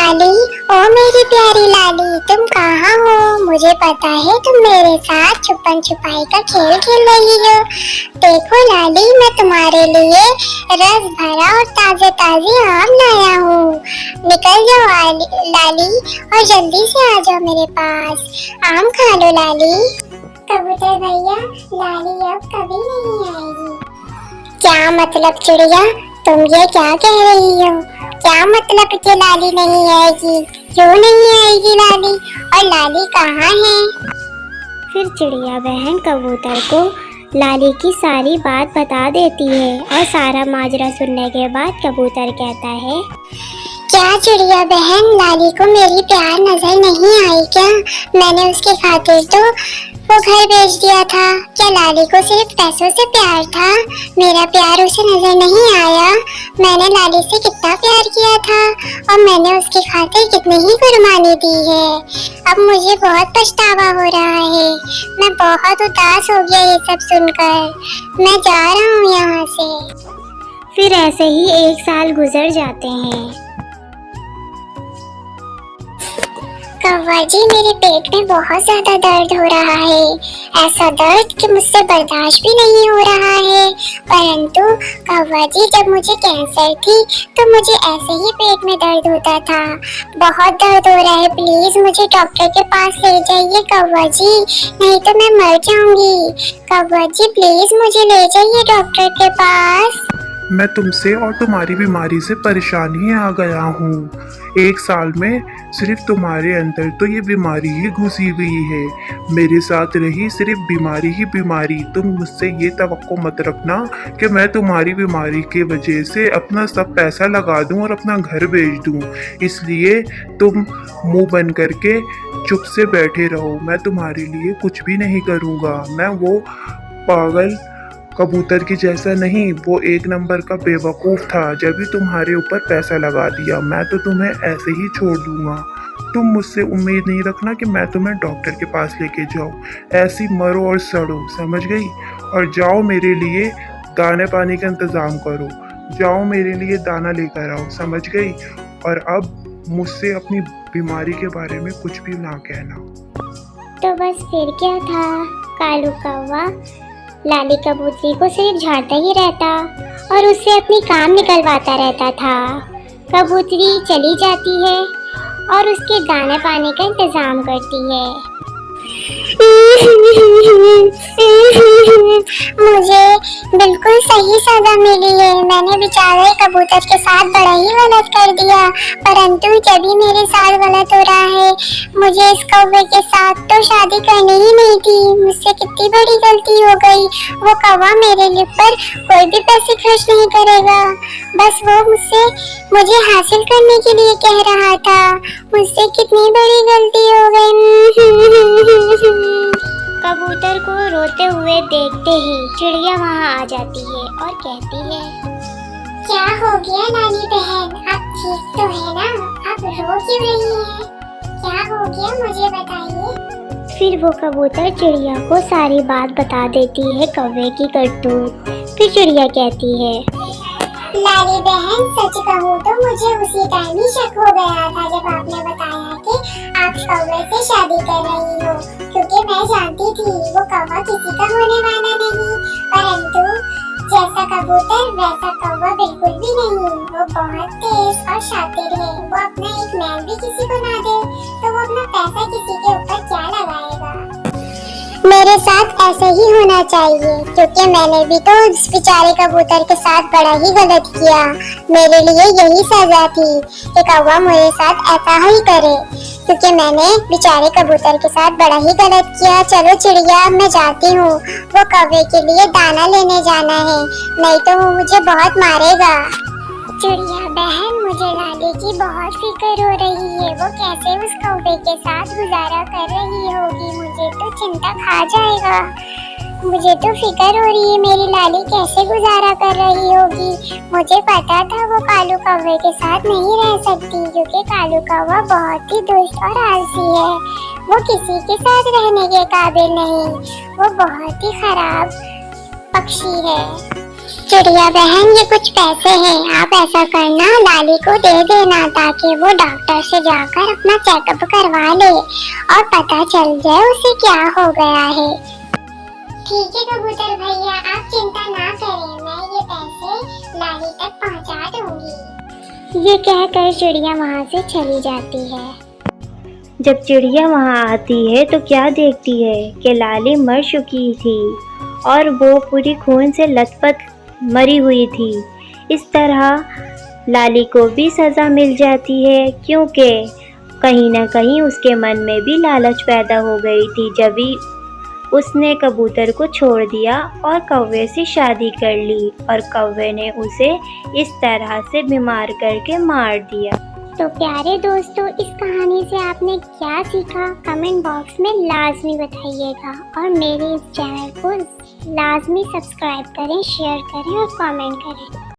लाली, ओ मेरी प्यारी लाली, तुम कहाँ हो? मुझे पता है तुम मेरे साथ छुपन छुपाई का खेल खेल रही हो। देखो लाली, मैं तुम्हारे लिए रस भरा और ताजे ताजे आम लाया हूँ। निकल जाओ लाली और जल्दी से आ जाओ मेरे पास। आम खा लो लाली। कबूतर भैया, लाली अब कभी नहीं आएगी। क्या मतलब चिड़िया, तुम ये क्या कह रही हो? क्या मतलब कि लाली नहीं आएगी? क्यों नहीं आएगी लाली? और लाली कहाँ है? फिर चिड़िया बहन कबूतर को लाली की सारी बात बता देती है और सारा माजरा सुनने के बाद कबूतर कहता है, क्या चिड़िया बहन, लाली को मेरी प्यार नजर नहीं आई क्या? मैंने उसकी खातिर तो वो घर बेच दिया था। क्या लाली को सिर्फ पैसों से प्यार था? मेरा प्यार उसे नजर नहीं आया? मैंने लाली से कितना प्यार किया था और मैंने उसकी खातिर कितनी ही कुर्बानी दी है। अब मुझे बहुत पछतावा हो रहा है। मैं बहुत उदास हो गया ये सब सुनकर। मैं जा रहा हूँ यहाँ से। फिर ऐसे ही 1 साल गुजर जाते हैं। कौवा जी, मेरे पेट में बहुत ज्यादा दर्द हो रहा है। ऐसा दर्द कि मुझसे बर्दाश्त भी नहीं हो रहा है। परंतु कौवा जी, जब मुझे कैंसर थी तो मुझे ऐसे ही पेट में दर्द होता था। बहुत दर्द हो रहा है, प्लीज मुझे डॉक्टर के पास ले जाइए कौवा जी, नहीं तो मैं मर जाऊंगी। कौवा जी प्लीज मुझे ले जाइए डॉक्टर के पास। मैं तुमसे और तुम्हारी बीमारी से परेशान ही आ गया हूँ। 1 साल में सिर्फ तुम्हारे अंदर तो ये बीमारी ही घुसी हुई है। मेरे साथ रही सिर्फ बीमारी ही बीमारी। तुम मुझसे ये तवक्को मत रखना कि मैं तुम्हारी बीमारी के वजह से अपना सब पैसा लगा दूं और अपना घर बेच दूं। इसलिए तुम मुंह बंद करके चुप से बैठे रहो। मैं तुम्हारे लिए कुछ भी नहीं करूँगा। मैं वो पागल कबूतर की जैसा नहीं, वो 1 नंबर का बेवकूफ़ था जब भी तुम्हारे ऊपर पैसा लगा दिया। मैं तो तुम्हें ऐसे ही छोड़ दूंगा। तुम मुझसे उम्मीद नहीं रखना कि मैं तुम्हें डॉक्टर के पास लेके जाऊँ। ऐसी मरो और सड़ो, समझ गई? और जाओ मेरे लिए दाने पानी का इंतज़ाम करो। जाओ मेरे लिए दाना लेकर आओ, समझ गई? और अब मुझसे अपनी बीमारी के बारे में कुछ भी ना कहना। तो बस फिर क्या था, कालू कौवा लाली कबूतरी को सिर्फ झाड़ता ही रहता और उससे अपनी काम निकलवाता रहता था। कबूतरी चली जाती है और उसके दाने पानी का इंतजाम करती है। मुझे बिल्कुल सही सजा मिली है। मैंने बेचारे कबूतर के साथ बड़ा ही गलत कर दिया, परंतु जब भी मेरे साथ गलत हो रहा है, मुझे इस कौवे के साथ तो शादी करनी ही नहीं थी। मुझसे कितनी बड़ी गलती हो गई। वो कौवा मेरे लिए पर कोई भी पैसे खर्च नहीं करेगा। बस वो मुझे हासिल करने के लिए कह रहा था। मुझसे कितनी बड़ी गलती हो गई। कबूतर को रोते हुए देखते ही चिड़िया वहाँ आ जाती है और कहती है, क्या हो गया नानी बहन, आप ठीक तो है ना? आप रो क्यों रही हैं? क्या हो गया मुझे बताइए। फिर वो कबूतर चिड़िया को सारी बात बता देती है कौवे की करतूत। फिर चिड़िया कहती है, लाली बहन, सच कहूँ तो मुझे उसी टाइम ही शक हो गया था जब आपने बताया कि आप कौवे से शादी कर रही हो, क्योंकि मैं जानती थी वो कौवा किसी का होने वाला नहीं। परंतु जैसा कबूतर वैसा कौवा बिल्कुल भी नहीं। वो बहुत तेज और शातिर है। वो अपना एक मैल भी किसी को ना दे तो वो अपना पैसा किसी के ऊपर क्या लगाएगा। मेरे साथ ऐसे ही होना चाहिए, क्योंकि मैंने भी तो उस बेचारे कबूतर के साथ बड़ा ही गलत किया। मेरे लिए यही सजा थी कि कौवा मेरे साथ ऐसा ही करे, क्योंकि मैंने बेचारे कबूतर के साथ बड़ा ही गलत किया। चलो चिड़िया, मैं जाती हूँ। वो कौवे के लिए दाना लेने जाना है, नहीं तो वो मुझे बहुत मारेगा। चिड़िया बहन, मुझे लाली की बहुत फिक्र हो रही है। वो कैसे उस कौवे के साथ गुजारा कर रही होगी, मुझे तो चिंता खा जाएगा। मुझे तो फिक्र हो रही है मेरी लाली कैसे गुजारा कर रही होगी। मुझे पता था वो कालू कौवे के साथ नहीं रह सकती, क्योंकि कालू कौवा बहुत ही दुष्ट और आलसी है। वो किसी के साथ रहने के काबिल नहीं। वो बहुत ही खराब पक्षी है। चिड़िया बहन, ये कुछ पैसे हैं, आप ऐसा करना लाली को दे देना ताकि वो डॉक्टर से जाकर अपना चेकअप करवा ले और पता चल जाए उसे क्या हो गया है। ठीक है कबूतर भैया, आप चिंता ना करें, मैं ये पैसे लाली तक पहुंचा दूंगी। ये कहकर चिड़िया वहाँ से चली जाती है। जब चिड़िया वहाँ आती है तो क्या देखती है कि लाली मर चुकी थी और वो पूरी खून से लथपथ मरी हुई थी। इस तरह लाली को भी सज़ा मिल जाती है, क्योंकि कहीं ना कहीं उसके मन में भी लालच पैदा हो गई थी। जब भी उसने कबूतर को छोड़ दिया और कौवे से शादी कर ली और कौवे ने उसे इस तरह से बीमार करके मार दिया। तो प्यारे दोस्तों, इस कहानी से आपने क्या सीखा कमेंट बॉक्स में लाजमी बताइएगा और मेरे इस चैनल को लाजमी सब्सक्राइब करें, शेयर करें और कमेंट करें।